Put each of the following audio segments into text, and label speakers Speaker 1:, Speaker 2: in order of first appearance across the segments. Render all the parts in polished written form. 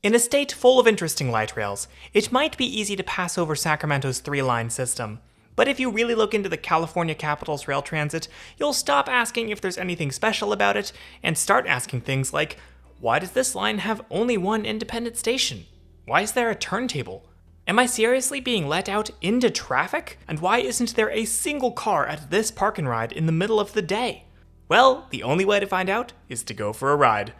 Speaker 1: In a state full of interesting light rails, it might be easy to pass over Sacramento's three-line system. But if you really look into the California capital's rail transit, you'll stop asking if there's anything special about it and start asking things like, why does this line have only one independent station? Why is there a turntable? Am I seriously being let out into traffic? And why isn't there a single car at this park and ride in the middle of the day? Well, the only way to find out is to go for a ride.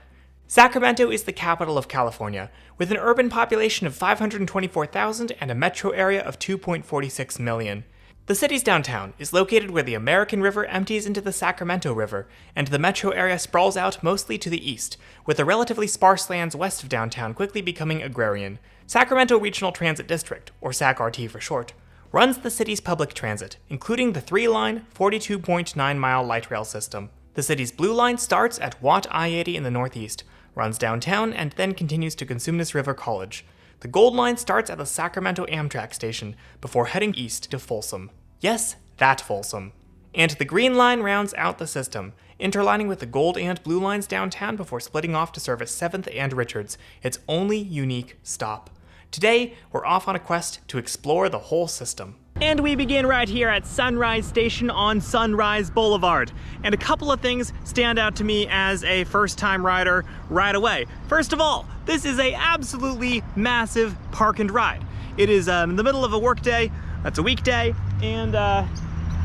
Speaker 1: Sacramento is the capital of California, with an urban population of 524,000 and a metro area of 2.46 million. The city's downtown is located where the American River empties into the Sacramento River, and the metro area sprawls out mostly to the east, with the relatively sparse lands west of downtown quickly becoming agrarian. Sacramento Regional Transit District, or SacRT for short, runs the city's public transit, including the three-line, 42.9-mile light rail system. The city's blue line starts at Watt I-80 in the northeast, runs downtown, and then continues to Cosumnes River College. The gold line starts at the Sacramento Amtrak station before heading east to Folsom. Yes, that Folsom. And the green line rounds out the system, interlining with the gold and blue lines downtown before splitting off to service 7th and Richards, its only unique stop. Today, we're off on a quest to explore the whole system. And we begin right here at Sunrise Station on Sunrise Boulevard. And a couple of things stand out to me as a first-time rider right away. First of all, this is a absolutely massive park and ride. It is in the middle of a workday, that's a weekday, and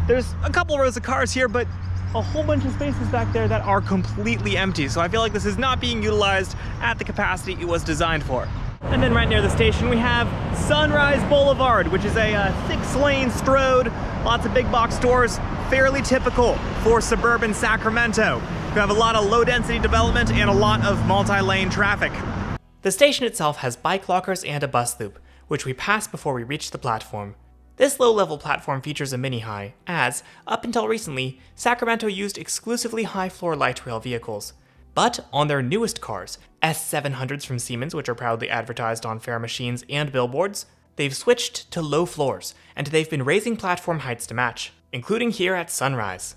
Speaker 1: there's a couple rows of cars here, but a whole bunch of spaces back there that are completely empty. So I feel like this is not being utilized at the capacity it was designed for. And then right near the station we have Sunrise Boulevard, which is a 6-lane road, lots of big box stores, fairly typical for suburban Sacramento. We have a lot of low density development and a lot of multi-lane traffic. The station itself has bike lockers and a bus loop, which we pass before we reach the platform. This low-level platform features a mini-high, as, up until recently, Sacramento used exclusively high-floor light rail vehicles. But on their newest cars, S700s from Siemens, which are proudly advertised on fare machines and billboards, they've switched to low floors, and they've been raising platform heights to match, including here at Sunrise.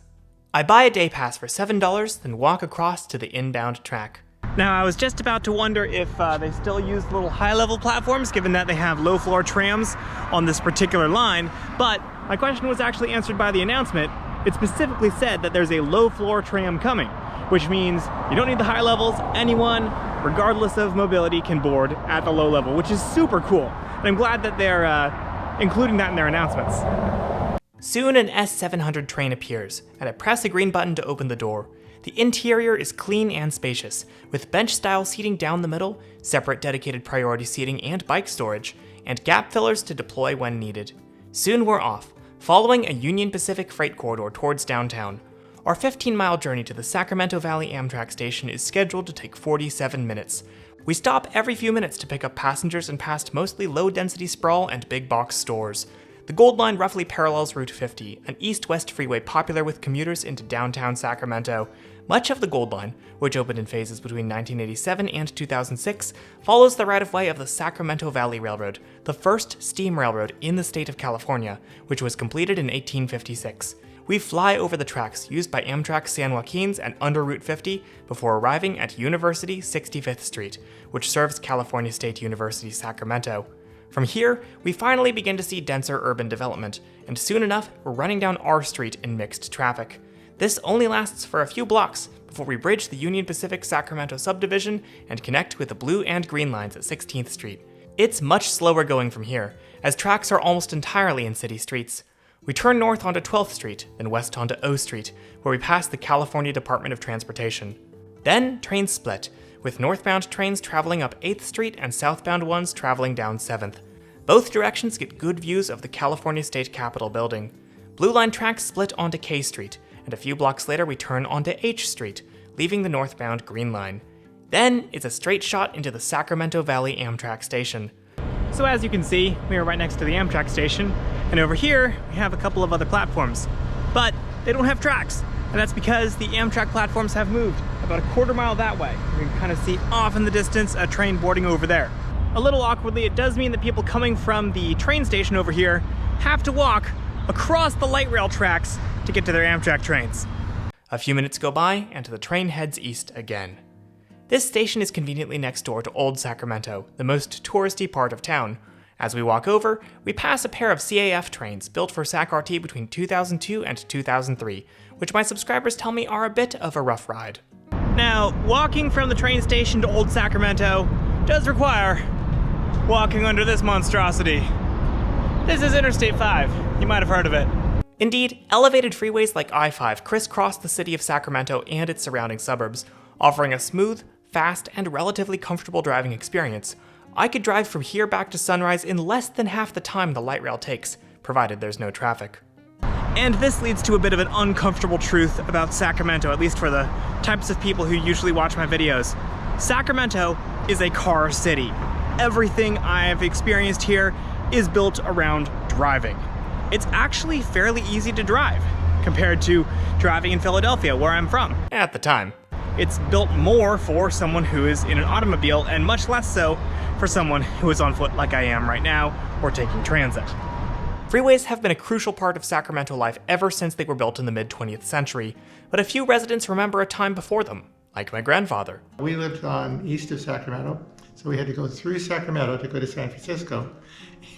Speaker 1: I buy a day pass for $7, then walk across to the inbound track. Now, I was just about to wonder if they still use little high-level platforms, given that they have low-floor trams on this particular line, but my question was actually answered by the announcement. It specifically said that there's a low-floor tram coming, which means you don't need the high levels. Anyone, regardless of mobility, can board at the low level, which is super cool. And I'm glad that they're including that in their announcements. Soon an S700 train appears, and I press a green button to open the door. The interior is clean and spacious, with bench-style seating down the middle, separate dedicated priority seating and bike storage, and gap fillers to deploy when needed. Soon we're off, following a Union Pacific freight corridor towards downtown. Our 15-mile journey to the Sacramento Valley Amtrak station is scheduled to take 47 minutes. We stop every few minutes to pick up passengers and past mostly low-density sprawl and big-box stores. The Gold Line roughly parallels Route 50, an east-west freeway popular with commuters into downtown Sacramento. Much of the Gold Line, which opened in phases between 1987 and 2006, follows the right-of-way of the Sacramento Valley Railroad, the first steam railroad in the state of California, which was completed in 1856. We fly over the tracks used by Amtrak San Joaquin's and under Route 50 before arriving at University 65th Street, which serves California State University, Sacramento. From here, we finally begin to see denser urban development, and soon enough, we're running down R Street in mixed traffic. This only lasts for a few blocks before we bridge the Union Pacific Sacramento subdivision and connect with the blue and green lines at 16th Street. It's much slower going from here, as tracks are almost entirely in city streets. We turn north onto 12th Street, then west onto O Street, where we pass the California Department of Transportation. Then trains split, with northbound trains traveling up 8th Street and southbound ones traveling down 7th. Both directions get good views of the California State Capitol building. Blue Line tracks split onto K Street, and a few blocks later we turn onto H Street, leaving the northbound Green Line. Then it's a straight shot into the Sacramento Valley Amtrak station. So as you can see, we are right next to the Amtrak station, and over here we have a couple of other platforms. But they don't have tracks, and that's because the Amtrak platforms have moved about a quarter mile that way. You can kind of see off in the distance a train boarding over there. A little awkwardly, it does mean that people coming from the train station over here have to walk across the light rail tracks to get to their Amtrak trains. A few minutes go by, and the train heads east again. This station is conveniently next door to Old Sacramento, the most touristy part of town. As we walk over, we pass a pair of CAF trains built for SacRT between 2002 and 2003, which my subscribers tell me are a bit of a rough ride. Now, walking from the train station to Old Sacramento does require walking under this monstrosity. This is Interstate 5. You might have heard of it. Indeed, elevated freeways like I-5 crisscross the city of Sacramento and its surrounding suburbs, offering a smooth, fast, and relatively comfortable driving experience. I could drive from here back to Sunrise in less than half the time the light rail takes, provided there's no traffic. And this leads to a bit of an uncomfortable truth about Sacramento, at least for the types of people who usually watch my videos. Sacramento is a car city. Everything I've experienced here is built around driving. It's actually fairly easy to drive compared to driving in Philadelphia, where I'm from, at the time. It's built more for someone who is in an automobile and much less so for someone who is on foot like I am right now or taking transit. Freeways have been a crucial part of Sacramento life ever since they were built in the mid-20th century, but a few residents remember a time before them, like my grandfather.
Speaker 2: We lived on east of Sacramento, so we had to go through Sacramento to go to San Francisco,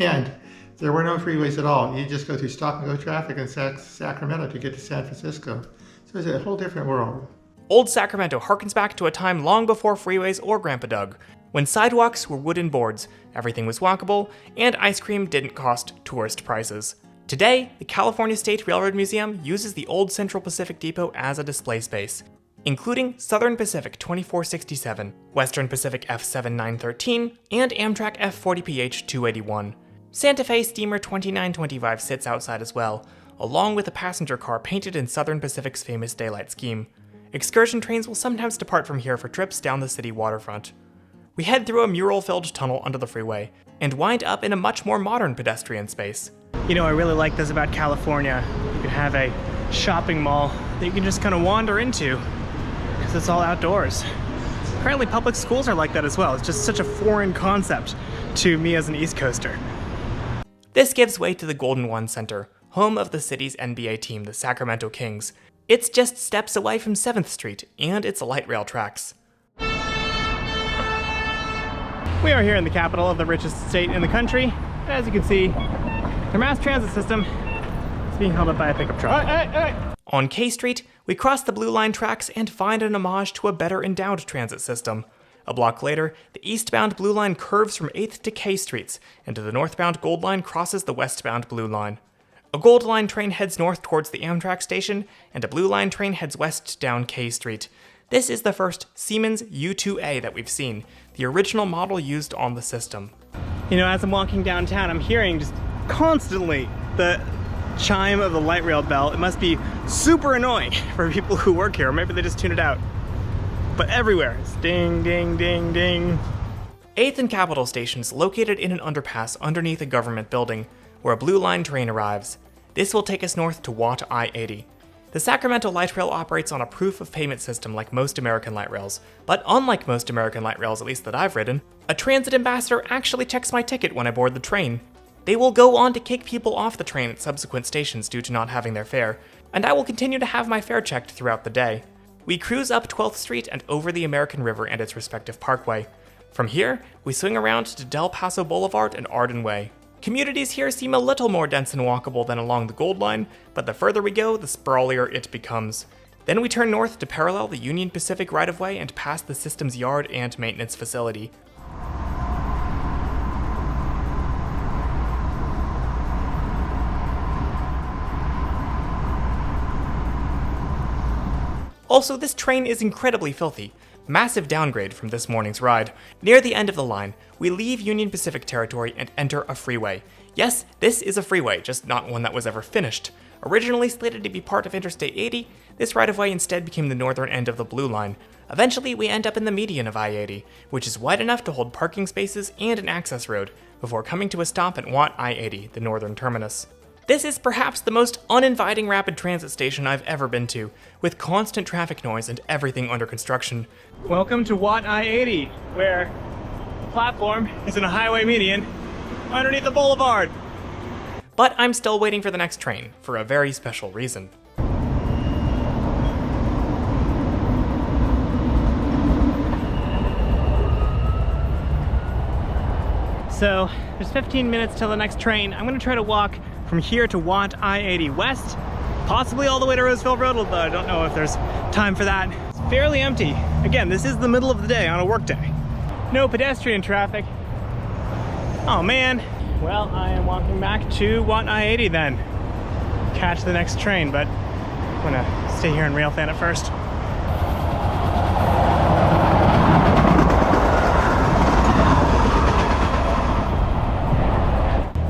Speaker 2: and there were no freeways at all. You just go through stop-and-go traffic in Sacramento to get to San Francisco. So it's a whole different world.
Speaker 1: Old Sacramento harkens back to a time long before freeways or Grandpa Doug, when sidewalks were wooden boards, everything was walkable, and ice cream didn't cost tourist prices. Today, the California State Railroad Museum uses the old Central Pacific Depot as a display space, including Southern Pacific 2467, Western Pacific F7913, and Amtrak F40PH 281. Santa Fe Steamer 2925 sits outside as well, along with a passenger car painted in Southern Pacific's famous daylight scheme. Excursion trains will sometimes depart from here for trips down the city waterfront. We head through a mural-filled tunnel under the freeway, and wind up in a much more modern pedestrian space. You know, I really like this about California. You can have a shopping mall that you can just kind of wander into, because it's all outdoors. Apparently public schools are like that as well. It's just such a foreign concept to me as an East Coaster. This gives way to the Golden One Center, home of the city's NBA team, the Sacramento Kings. It's just steps away from 7th Street and its light rail tracks. We are here in the capital of the richest state in the country. As you can see, their mass transit system is being held up by a pickup truck. On K Street, we cross the Blue Line tracks and find an homage to a better endowed transit system. A block later, the eastbound Blue Line curves from 8th to K Streets, and the northbound Gold Line crosses the westbound Blue Line. A Gold Line train heads north towards the Amtrak station, and a Blue Line train heads west down K Street. This is the first Siemens U2A that we've seen, the original model used on the system. You know, as I'm walking downtown, I'm hearing just constantly the chime of the light rail bell. It must be super annoying for people who work here, or maybe they just tune it out. But everywhere, it's ding, ding, ding, ding. 8th and Capitol stations located in an underpass underneath a government building, where a Blue Line train arrives. This will take us north to Watt I-80. The Sacramento Light Rail operates on a proof-of-payment system like most American light rails, but unlike most American light rails, at least that I've ridden, a transit ambassador actually checks my ticket when I board the train. They will go on to kick people off the train at subsequent stations due to not having their fare, and I will continue to have my fare checked throughout the day. We cruise up 12th Street and over the American River and its respective parkway. From here, we swing around to Del Paso Boulevard and Arden Way. Communities here seem a little more dense and walkable than along the Gold Line, but the further we go, the sprawlier it becomes. Then we turn north to parallel the Union Pacific right-of-way and pass the system's yard and maintenance facility. Also, this train is incredibly filthy. Massive downgrade from this morning's ride. Near the end of the line, we leave Union Pacific territory and enter a freeway. Yes, this is a freeway, just not one that was ever finished. Originally slated to be part of Interstate 80, this right-of-way instead became the northern end of the Blue Line. Eventually, we end up in the median of I-80, which is wide enough to hold parking spaces and an access road, before coming to a stop at Watt I-80, the northern terminus. This is perhaps the most uninviting rapid transit station I've ever been to, with constant traffic noise and everything under construction. Welcome to Watt I-80, where the platform is in a highway median underneath the boulevard. But I'm still waiting for the next train, for a very special reason. So there's 15 minutes till the next train. I'm gonna try to walk from here to Want I-80 West, possibly all the way to Roosevelt Road, although I don't know if there's time for that. It's fairly empty. Again, this is the middle of the day on a work day. No pedestrian traffic. Oh man. Well, I am walking back to Want I-80 then. Catch the next train, but I'm gonna stay here in Railfan at first.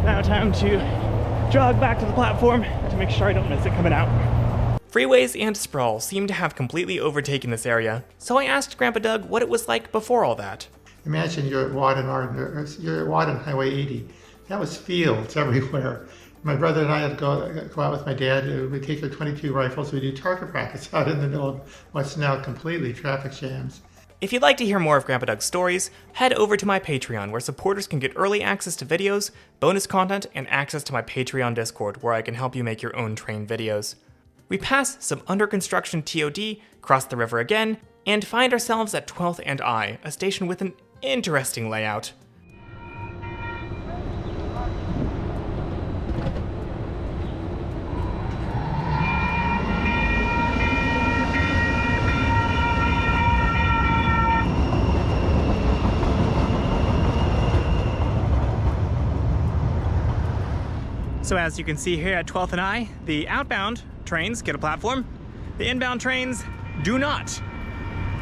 Speaker 1: Now time to jog back to the platform to make sure I don't miss it coming out. Freeways and sprawl seem to have completely overtaken this area, so I asked Grandpa Doug what it was like before all that.
Speaker 2: Imagine you're at Wadden Highway 80. That was fields everywhere. My brother and I had to go out with my dad. We'd take our .22 rifles. We'd do target practice out in the middle of what's now completely traffic jams.
Speaker 1: If you'd like to hear more of Grandpa Doug's stories, head over to my Patreon, where supporters can get early access to videos, bonus content, and access to my Patreon Discord, where I can help you make your own train videos. We pass some under construction TOD, cross the river again, and find ourselves at 12th and I, a station with an interesting layout. So as you can see here at 12th and I, the outbound trains get a platform. The inbound trains do not.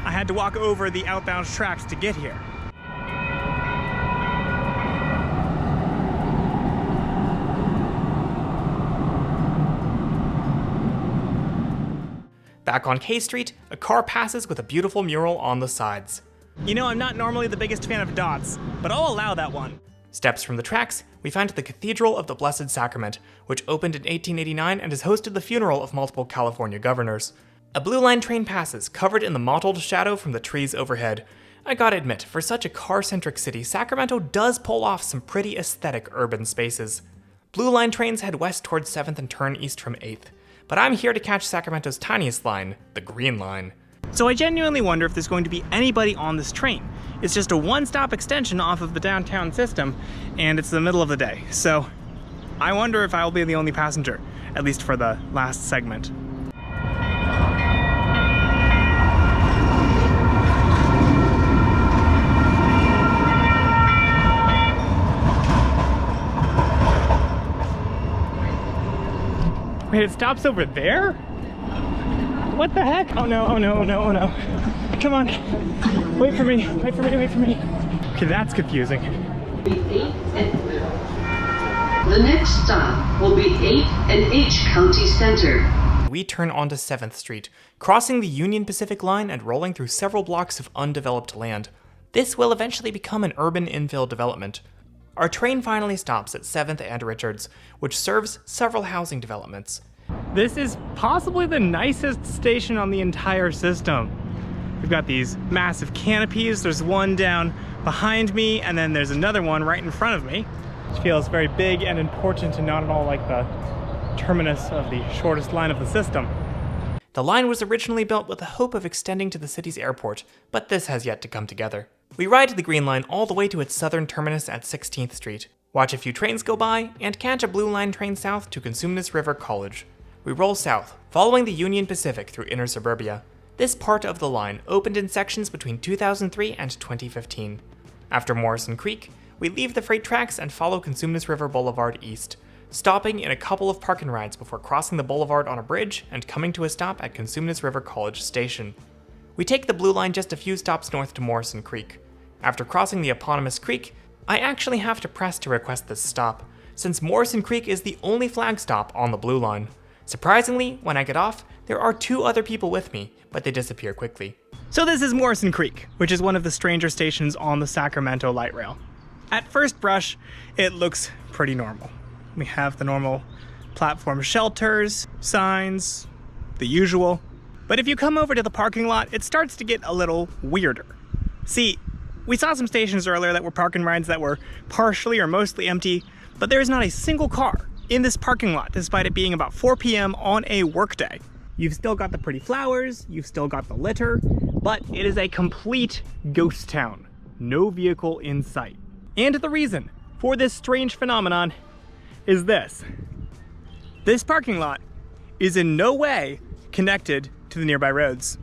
Speaker 1: I had to walk over the outbound tracks to get here. Back on K Street, a car passes with a beautiful mural on the sides. You know, I'm not normally the biggest fan of dots, but I'll allow that one. Steps from the tracks, we find the Cathedral of the Blessed Sacrament, which opened in 1889 and has hosted the funeral of multiple California governors. A blue line train passes, covered in the mottled shadow from the trees overhead. I gotta admit, for such a car-centric city, Sacramento does pull off some pretty aesthetic urban spaces. Blue line trains head west towards 7th and turn east from 8th, but I'm here to catch Sacramento's tiniest line, the Green Line. So I genuinely wonder if there's going to be anybody on this train. It's just a one-stop extension off of the downtown system, and it's the middle of the day. So I wonder if I'll be the only passenger, at least for the last segment. Wait, it stops over there? What the heck? Oh no, oh no, oh no, oh no. Come on. Wait for me, wait for me, wait for me. Okay, that's confusing.
Speaker 3: The next stop will be 8th and H County Center.
Speaker 1: We turn onto 7th Street, crossing the Union Pacific Line and rolling through several blocks of undeveloped land. This will eventually become an urban infill development. Our train finally stops at 7th and Richards, which serves several housing developments. This is possibly the nicest station on the entire system. We've got these massive canopies. There's one down behind me, and then there's another one right in front of me, which feels very big and important and not at all like the terminus of the shortest line of the system. The line was originally built with the hope of extending to the city's airport, but this has yet to come together. We ride the Green Line all the way to its southern terminus at 16th Street, watch a few trains go by, and catch a Blue Line train south to Cosumnes River College. We roll south, following the Union Pacific through inner suburbia. This part of the line opened in sections between 2003 and 2015. After Morrison Creek, we leave the freight tracks and follow Cosumnes River Boulevard east, stopping in a couple of park and rides before crossing the boulevard on a bridge and coming to a stop at Cosumnes River College Station. We take the Blue Line just a few stops north to Morrison Creek. After crossing the eponymous creek, I actually have to press to request this stop, since Morrison Creek is the only flag stop on the Blue Line. Surprisingly, when I get off, there are two other people with me, but they disappear quickly. So this is Morrison Creek, which is one of the stranger stations on the Sacramento light rail. At first brush, it looks pretty normal. We have the normal platform shelters, signs, the usual. But if you come over to the parking lot, it starts to get a little weirder. See, we saw some stations earlier that were park and rides that were partially or mostly empty, but there is not a single car in this parking lot, despite it being about 4 p.m. on a workday. You've still got the pretty flowers, you've still got the litter, but it is a complete ghost town. No vehicle in sight. And the reason for this strange phenomenon is this. This parking lot is in no way connected to the nearby roads.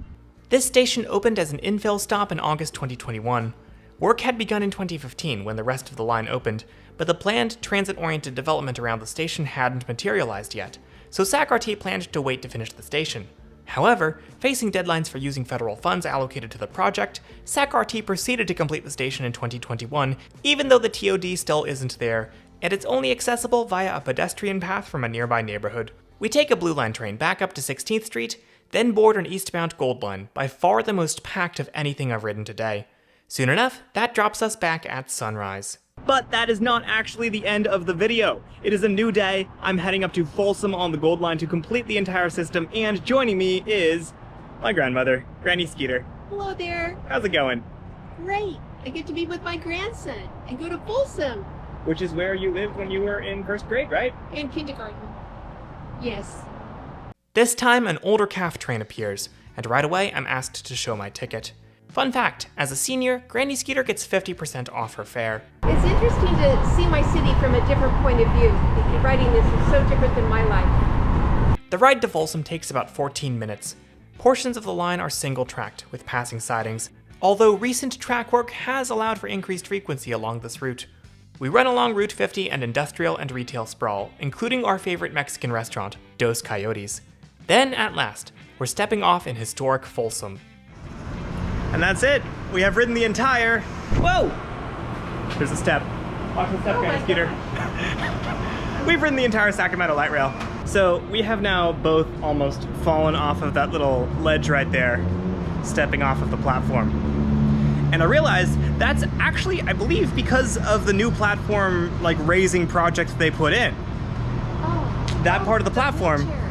Speaker 1: This station opened as an infill stop in August 2021. Work had begun in 2015 when the rest of the line opened, but the planned transit-oriented development around the station hadn't materialized yet, so SacRT planned to wait to finish the station. However, facing deadlines for using federal funds allocated to the project, SacRT proceeded to complete the station in 2021, even though the TOD still isn't there, and it's only accessible via a pedestrian path from a nearby neighborhood. We take a Blue Line train back up to 16th Street, then board an eastbound Gold Line, by far the most packed of anything I've ridden today. Soon enough, that drops us back at sunrise. But that is not actually the end of the video. It is a new day. I'm heading up to Folsom on the Gold Line to complete the entire system, and joining me is my grandmother, Granny Skeeter.
Speaker 4: Hello there.
Speaker 1: How's it going?
Speaker 4: Great. I get to be with my grandson and go to Folsom.
Speaker 1: Which is where you lived when you were in first grade, right?
Speaker 4: In kindergarten. Yes.
Speaker 1: This time, an older calf train appears, and right away, I'm asked to show my ticket. Fun fact, as a senior, Granny Skeeter gets 50% off her fare.
Speaker 4: It's interesting to see my city from a different point of view. Writing this is so different than my life.
Speaker 1: The ride to Folsom takes about 14 minutes. Portions of the line are single-tracked, with passing sidings, although recent track work has allowed for increased frequency along this route. We run along Route 50 and industrial and retail sprawl, including our favorite Mexican restaurant, Dos Coyotes. Then, at last, we're stepping off in historic Folsom. And that's it. We have ridden the entire... Whoa! There's a step. Watch the step, Granny Skeeter. We've ridden the entire Sacramento light rail. So we have now both almost fallen off of that little ledge right there, stepping off of the platform. And I realized that's actually, I believe, because of the new platform, like, raising project they put in.
Speaker 4: Oh.
Speaker 1: That part of the platform...
Speaker 4: wheelchairs.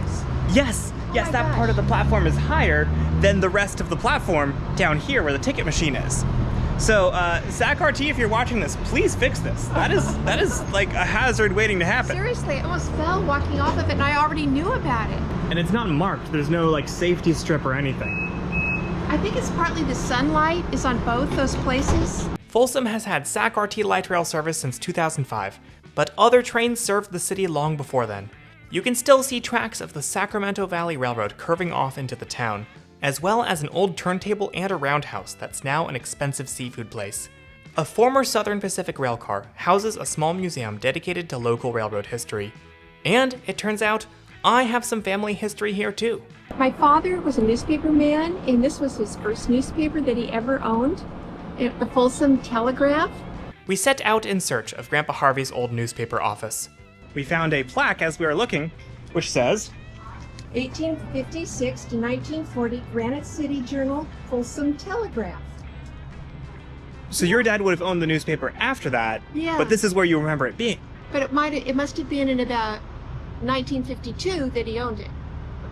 Speaker 1: Yes,
Speaker 4: my
Speaker 1: that part of the platform is higher than the rest of the platform down here where the ticket machine is. So, SacRT, if you're watching this, please fix this. That is like a hazard waiting to happen.
Speaker 4: Seriously, I almost fell walking off of it and I already knew about it.
Speaker 1: And it's not marked. There's no like safety strip or anything.
Speaker 4: I think it's partly the sunlight is on both those places.
Speaker 1: Folsom has had SacRT light rail service since 2005, but other trains served the city long before then. You can still see tracks of the Sacramento Valley Railroad curving off into the town, as well as an old turntable and a roundhouse that's now an expensive seafood place. A former Southern Pacific railcar houses a small museum dedicated to local railroad history. And it turns out, I have some family history here too.
Speaker 4: My father was a newspaper man, and this was his first newspaper that he ever owned, the Folsom Telegraph.
Speaker 1: We set out in search of Grandpa Harvey's old newspaper office. We found a plaque as we were looking, which says,
Speaker 4: 1856 to 1940, Granite City Journal, Folsom Telegraph.
Speaker 1: So your dad would have owned the newspaper after that,
Speaker 4: Yeah.
Speaker 1: but this is where you remember it being.
Speaker 4: But it must have been in about 1952 that he owned it.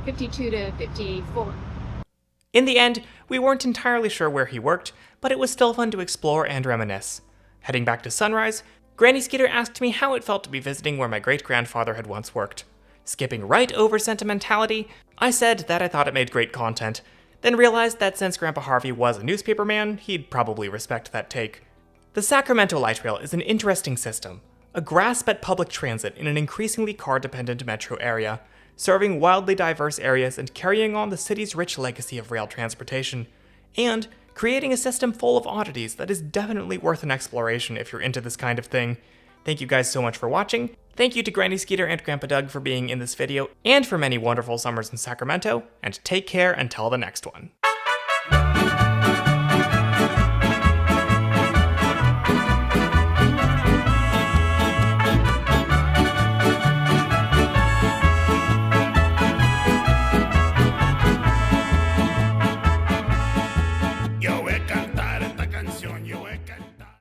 Speaker 4: 52 to 54.
Speaker 1: In the end, we weren't entirely sure where he worked, but it was still fun to explore and reminisce. Heading back to Sunrise, Granny Skeeter asked me how it felt to be visiting where my great-grandfather had once worked. Skipping right over sentimentality, I said that I thought it made great content, then realized that since Grandpa Harvey was a newspaperman, he'd probably respect that take. The Sacramento Light Rail is an interesting system, a grasp at public transit in an increasingly car-dependent metro area, serving wildly diverse areas and carrying on the city's rich legacy of rail transportation, and creating a system full of oddities that is definitely worth an exploration if you're into this kind of thing. Thank you guys so much for watching. Thank you to Granny Skeeter and Grandpa Doug for being in this video, and for many wonderful summers in Sacramento, and take care until the next one.